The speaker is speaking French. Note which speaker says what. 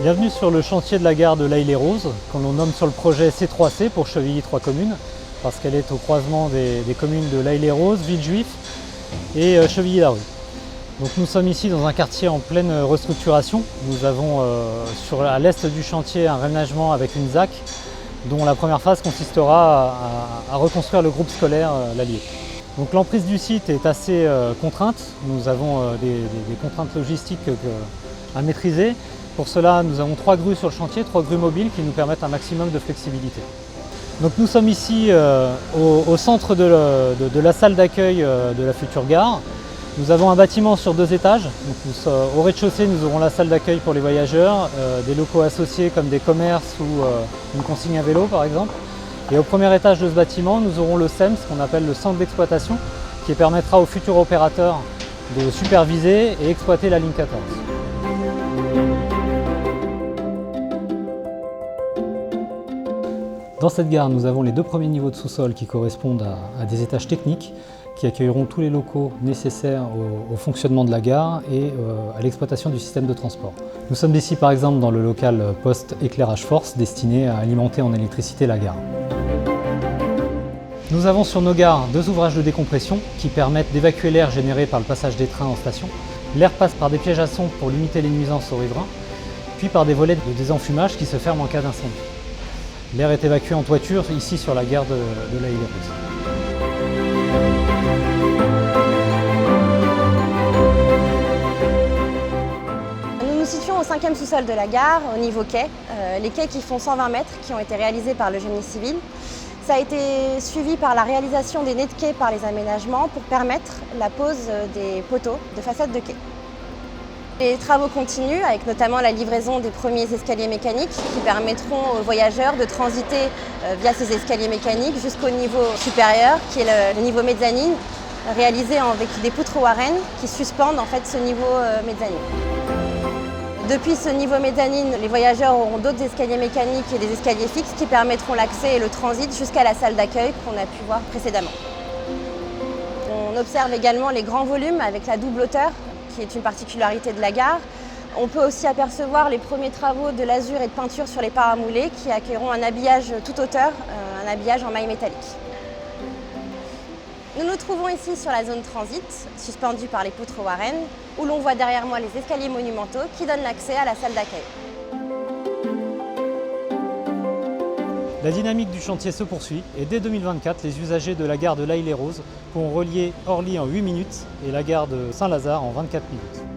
Speaker 1: Bienvenue sur le chantier de la gare de L'Haÿ-les-Roses, qu'on nomme sur le projet C3C pour Chevilly-Trois Communes, parce qu'elle est au croisement des communes de L'Haÿ-les-Roses, Villejuif et Chevilly-Larue. Donc nous sommes ici dans un quartier en pleine restructuration. Nous avons à l'est du chantier un réaménagement avec une ZAC, dont la première phase consistera à reconstruire le groupe scolaire L'Allier. Donc l'emprise du site est assez contrainte. Nous avons des contraintes logistiques à maîtriser. Pour cela, nous avons 3 grues sur le chantier, 3 grues mobiles qui nous permettent un maximum de flexibilité. Donc nous sommes ici au centre de la salle d'accueil de la future gare. Nous avons un bâtiment sur 2 étages. Donc au rez-de-chaussée, nous aurons la salle d'accueil pour les voyageurs, des locaux associés comme des commerces ou une consigne à vélo par exemple. Et au premier étage de ce bâtiment, nous aurons le CEMS, qu'on appelle le centre d'exploitation, qui permettra aux futurs opérateurs de superviser et exploiter la ligne 14. Dans cette gare, nous avons les 2 premiers niveaux de sous-sol qui correspondent à des étages techniques qui accueilleront tous les locaux nécessaires au fonctionnement de la gare et à l'exploitation du système de transport. Nous sommes ici par exemple dans le local poste éclairage force destiné à alimenter en électricité la gare. Nous avons sur nos gares 2 ouvrages de décompression qui permettent d'évacuer l'air généré par le passage des trains en station. L'air passe par des pièges à son pour limiter les nuisances aux riverains, puis par des volets de désenfumage qui se ferment en cas d'incendie. L'air est évacué en toiture, ici sur la gare de L'Haÿ-les-Roses.
Speaker 2: Nous nous situons au 5e sous-sol de la gare, au niveau quai. Les quais qui font 120 mètres, qui ont été réalisés par le génie civil. Ça a été suivi par la réalisation des nez de quai par les aménagements pour permettre la pose des poteaux de façade de quai. Les travaux continuent avec notamment la livraison des premiers escaliers mécaniques qui permettront aux voyageurs de transiter via ces escaliers mécaniques jusqu'au niveau supérieur qui est le niveau mezzanine réalisé avec des poutres Warren qui suspendent en fait ce niveau mezzanine. Depuis ce niveau mezzanine, les voyageurs auront d'autres escaliers mécaniques et des escaliers fixes qui permettront l'accès et le transit jusqu'à la salle d'accueil qu'on a pu voir précédemment. On observe également les grands volumes avec la double hauteur, qui est une particularité de la gare. On peut aussi apercevoir les premiers travaux de lasure et de peinture sur les paramoulés qui accueilleront un habillage toute hauteur, un habillage en maille métallique. Nous nous trouvons ici sur la zone transit, suspendue par les poutres Warren, où l'on voit derrière moi les escaliers monumentaux qui donnent l'accès à la salle d'accueil.
Speaker 1: La dynamique du chantier se poursuit et dès 2024, les usagers de la gare de L'Haÿ-les-Roses pourront relier Orly en 8 minutes et la gare de Saint-Lazare en 24 minutes.